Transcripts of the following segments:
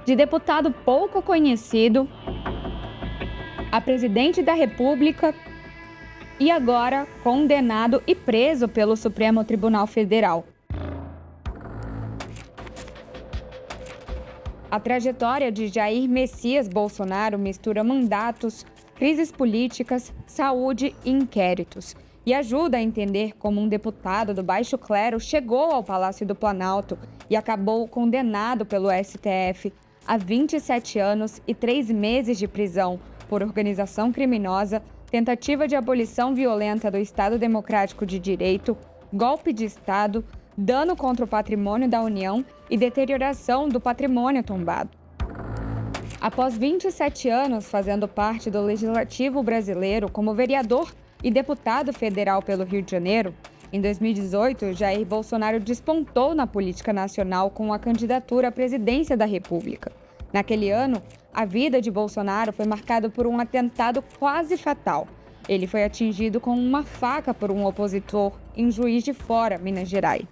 de deputado pouco conhecido a presidente da República e agora condenado e preso pelo Supremo Tribunal Federal. A trajetória de Jair Messias Bolsonaro mistura mandatos, crises políticas, saúde e inquéritos, e ajuda a entender como um deputado do baixo clero chegou ao Palácio do Planalto e acabou condenado pelo STF a 27 anos e 3 meses de prisão por organização criminosa, tentativa de abolição violenta do Estado Democrático de Direito, golpe de Estado, dano contra o patrimônio da União e deterioração do patrimônio tombado. Após 27 anos fazendo parte do Legislativo brasileiro como vereador e deputado federal pelo Rio de Janeiro, em 2018, Jair Bolsonaro despontou na política nacional com a candidatura à presidência da República. Naquele ano, a vida de Bolsonaro foi marcada por um atentado quase fatal. Ele foi atingido com uma faca por um opositor em Juiz de Fora, Minas Gerais.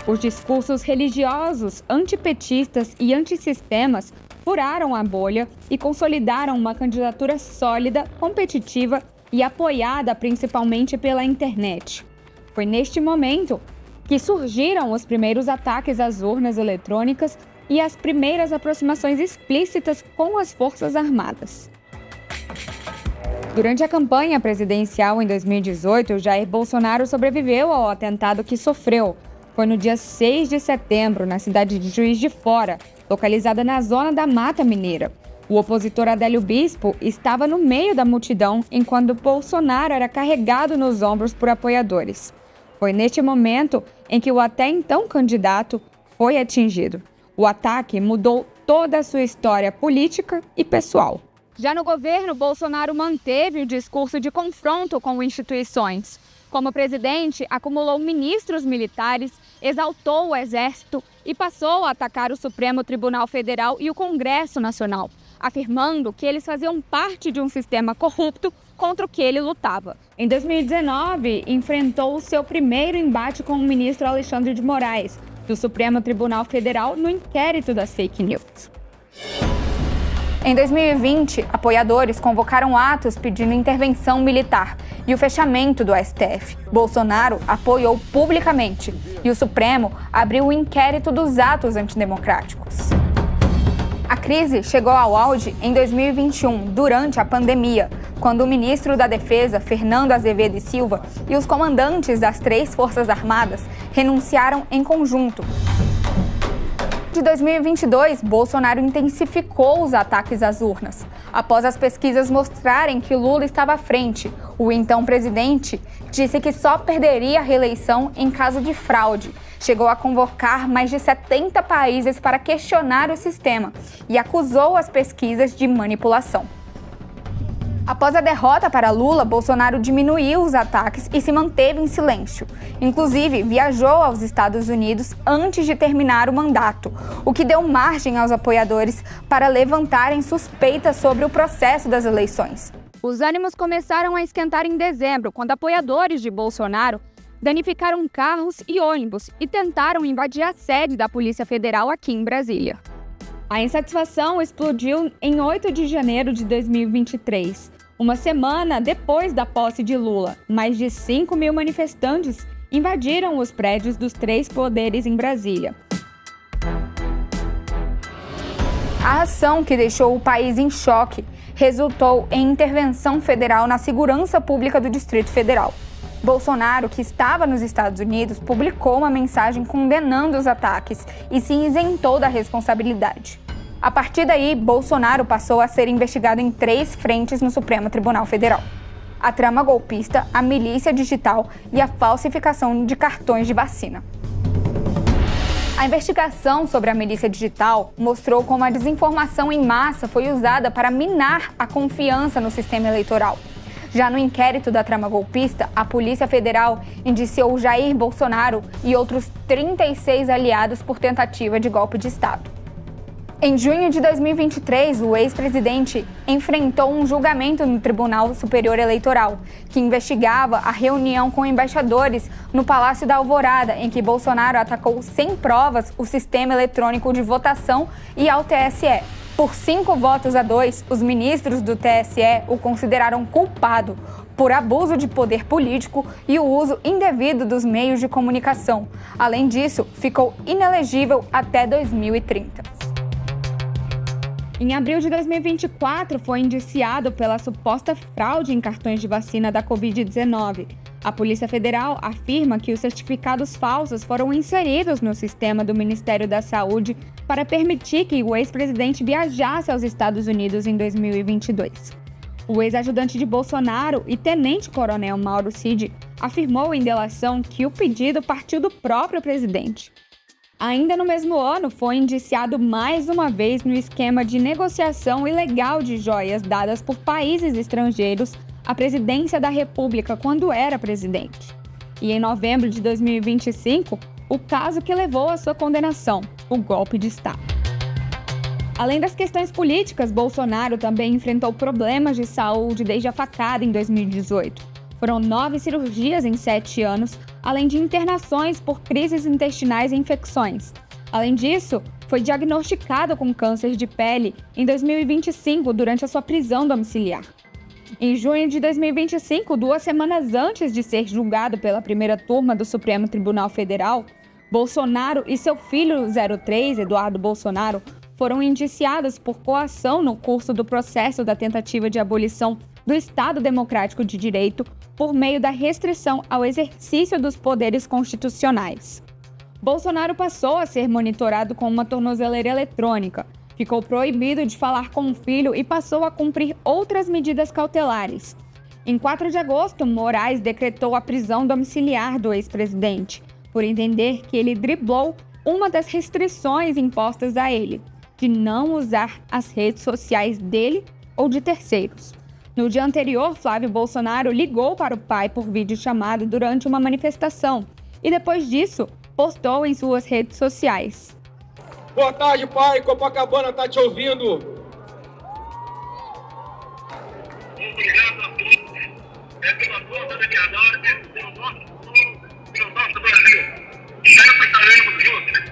Os discursos religiosos, antipetistas e antissistemas furaram a bolha e consolidaram uma candidatura sólida, competitiva e apoiada principalmente pela internet. Foi neste momento que surgiram os primeiros ataques às urnas eletrônicas e as primeiras aproximações explícitas com as Forças Armadas. Durante a campanha presidencial em 2018, Jair Bolsonaro sobreviveu ao atentado que sofreu. Foi no dia 6 de setembro, na cidade de Juiz de Fora, localizada na zona da Mata Mineira. O opositor Adélio Bispo estava no meio da multidão enquanto Bolsonaro era carregado nos ombros por apoiadores. Foi neste momento em que o até então candidato foi atingido. O ataque mudou toda a sua história política e pessoal. Já no governo, Bolsonaro manteve o discurso de confronto com instituições. Como presidente, acumulou ministros militares, exaltou o Exército e passou a atacar o Supremo Tribunal Federal e o Congresso Nacional, afirmando que eles faziam parte de um sistema corrupto contra o que ele lutava. Em 2019, enfrentou o seu primeiro embate com o ministro Alexandre de Moraes, do Supremo Tribunal Federal, no inquérito das fake news. Em 2020, apoiadores convocaram atos pedindo intervenção militar e o fechamento do STF. Bolsonaro apoiou publicamente e o Supremo abriu o inquérito dos atos antidemocráticos. A crise chegou ao auge em 2021, durante a pandemia, quando o ministro da Defesa, Fernando Azevedo e Silva, e os comandantes das 3 Forças Armadas renunciaram em conjunto. De 2022, Bolsonaro intensificou os ataques às urnas. Após as pesquisas mostrarem que Lula estava à frente, o então presidente disse que só perderia a reeleição em caso de fraude. Chegou a convocar mais de 70 países para questionar o sistema e acusou as pesquisas de manipulação. Após a derrota para Lula, Bolsonaro diminuiu os ataques e se manteve em silêncio. Inclusive, viajou aos Estados Unidos antes de terminar o mandato, o que deu margem aos apoiadores para levantarem suspeitas sobre o processo das eleições. Os ânimos começaram a esquentar em dezembro, quando apoiadores de Bolsonaro danificaram carros e ônibus e tentaram invadir a sede da Polícia Federal aqui em Brasília. A insatisfação explodiu em 8 de janeiro de 2023. Uma semana depois da posse de Lula, mais de 5.000 manifestantes invadiram os prédios dos 3 poderes em Brasília. A ação, que deixou o país em choque, resultou em intervenção federal na segurança pública do Distrito Federal. Bolsonaro, que estava nos Estados Unidos, publicou uma mensagem condenando os ataques e se isentou da responsabilidade. A partir daí, Bolsonaro passou a ser investigado em 3 frentes no Supremo Tribunal Federal: a trama golpista, a milícia digital e a falsificação de cartões de vacina. A investigação sobre a milícia digital mostrou como a desinformação em massa foi usada para minar a confiança no sistema eleitoral. Já no inquérito da trama golpista, a Polícia Federal indiciou Jair Bolsonaro e outros 36 aliados por tentativa de golpe de Estado. Em junho de 2023, o ex-presidente enfrentou um julgamento no Tribunal Superior Eleitoral, que investigava a reunião com embaixadores no Palácio da Alvorada, em que Bolsonaro atacou sem provas o sistema eletrônico de votação e ao TSE. Por 5 votos a 2, os ministros do TSE o consideraram culpado por abuso de poder político e o uso indevido dos meios de comunicação. Além disso, ficou inelegível até 2030. Em abril de 2024, foi indiciado pela suposta fraude em cartões de vacina da Covid-19. A Polícia Federal afirma que os certificados falsos foram inseridos no sistema do Ministério da Saúde para permitir que o ex-presidente viajasse aos Estados Unidos em 2022. O ex-ajudante de Bolsonaro e tenente-coronel Mauro Cid afirmou em delação que o pedido partiu do próprio presidente. Ainda no mesmo ano, foi indiciado mais uma vez no esquema de negociação ilegal de joias dadas por países estrangeiros à presidência da República quando era presidente. E em novembro de 2025, o caso que levou à sua condenação, o golpe de Estado. Além das questões políticas, Bolsonaro também enfrentou problemas de saúde desde a facada em 2018. Foram 9 cirurgias em 7 anos, além de internações por crises intestinais e infecções. Além disso, foi diagnosticado com câncer de pele em 2025 durante a sua prisão domiciliar. Em junho de 2025, 2 semanas antes de ser julgado pela primeira turma do Supremo Tribunal Federal, Bolsonaro e seu filho 03, Eduardo Bolsonaro, foram indiciados por coação no curso do processo da tentativa de abolição do Estado Democrático de Direito por meio da restrição ao exercício dos poderes constitucionais. Bolsonaro passou a ser monitorado com uma tornozeleira eletrônica, ficou proibido de falar com o filho e passou a cumprir outras medidas cautelares. Em 4 de agosto, Moraes decretou a prisão domiciliar do ex-presidente, por entender que ele driblou uma das restrições impostas a ele, de não usar as redes sociais dele ou de terceiros. No dia anterior, Flávio Bolsonaro ligou para o pai por videochamada durante uma manifestação e, depois disso, postou em suas redes sociais. Boa tarde, pai. Copacabana está te ouvindo. Obrigado a todos. Pela força da verdade, pelo nosso povo, pelo nosso Brasil. Sempre estaremos juntos.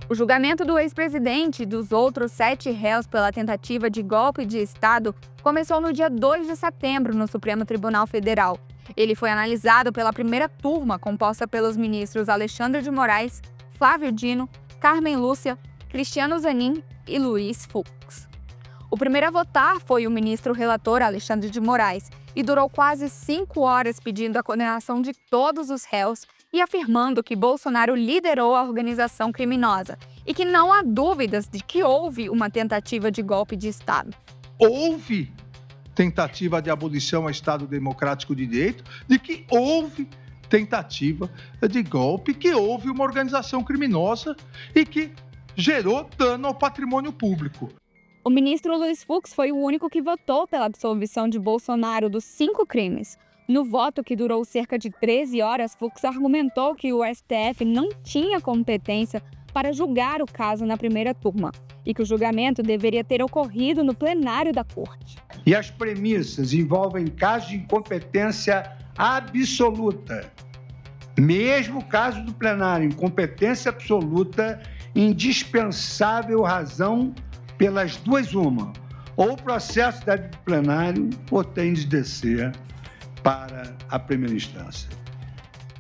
O julgamento do ex-presidente e dos outros 7 réus pela tentativa de golpe de Estado começou no dia 2 de setembro no Supremo Tribunal Federal. Ele foi analisado pela primeira turma, composta pelos ministros Alexandre de Moraes, Flávio Dino, Carmen Lúcia, Cristiano Zanin e Luiz Fux. O primeiro a votar foi o ministro relator Alexandre de Moraes e durou quase 5 horas pedindo a condenação de todos os réus e afirmando que Bolsonaro liderou a organização criminosa e que não há dúvidas de que houve uma tentativa de golpe de Estado. Houve tentativa de abolição ao Estado Democrático de Direito, de que houve tentativa de golpe, que houve uma organização criminosa e que gerou dano ao patrimônio público. O ministro Luiz Fux foi o único que votou pela absolvição de Bolsonaro dos 5 crimes. No voto, que durou cerca de 13 horas, Fux argumentou que o STF não tinha competência para julgar o caso na primeira turma e que o julgamento deveria ter ocorrido no plenário da Corte. E as premissas envolvem casos de incompetência absoluta. Mesmo o caso do plenário, incompetência absoluta, indispensável razão pelas duas uma. Ou o processo deve para o plenário ou tem de descer para a primeira instância.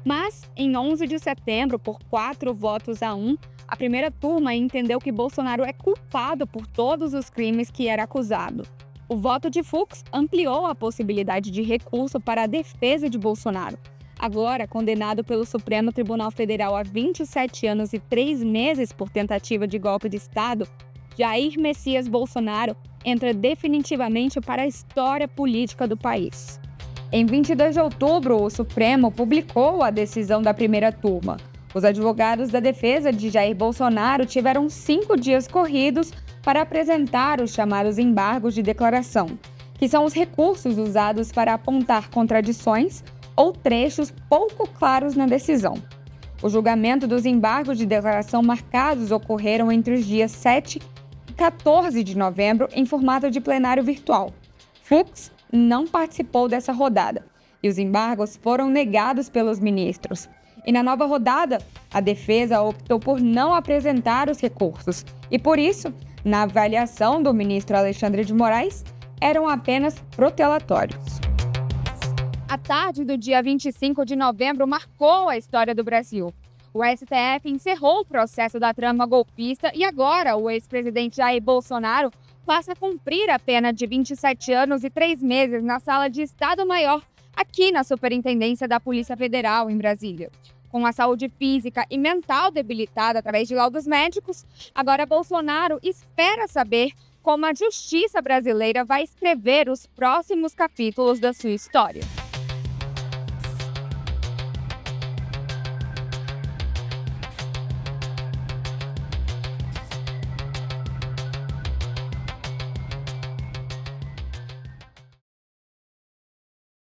Mas, em 11 de setembro, por 4 votos a 1, a primeira turma entendeu que Bolsonaro é culpado por todos os crimes que era acusado. O voto de Fux ampliou a possibilidade de recurso para a defesa de Bolsonaro. Agora, condenado pelo Supremo Tribunal Federal a 27 anos e 3 meses por tentativa de golpe de Estado, Jair Messias Bolsonaro entra definitivamente para a história política do país. Em 22 de outubro, o Supremo publicou a decisão da primeira turma. Os advogados da defesa de Jair Bolsonaro tiveram 5 dias corridos para apresentar os chamados embargos de declaração, que são os recursos usados para apontar contradições ou trechos pouco claros na decisão. O julgamento dos embargos de declaração marcados ocorreram entre os dias 7 e 14 de novembro em formato de plenário virtual. Fux não participou dessa rodada e os embargos foram negados pelos ministros. E na nova rodada, a defesa optou por não apresentar os recursos e, por isso, na avaliação do ministro Alexandre de Moraes, eram apenas protelatórios. A tarde do dia 25 de novembro marcou a história do Brasil. O STF encerrou o processo da trama golpista e agora o ex-presidente Jair Bolsonaro passa a cumprir a pena de 27 anos e 3 meses na Sala de Estado-Maior, aqui na Superintendência da Polícia Federal, em Brasília. Com a saúde física e mental debilitada através de laudos médicos, agora Bolsonaro espera saber como a justiça brasileira vai escrever os próximos capítulos da sua história.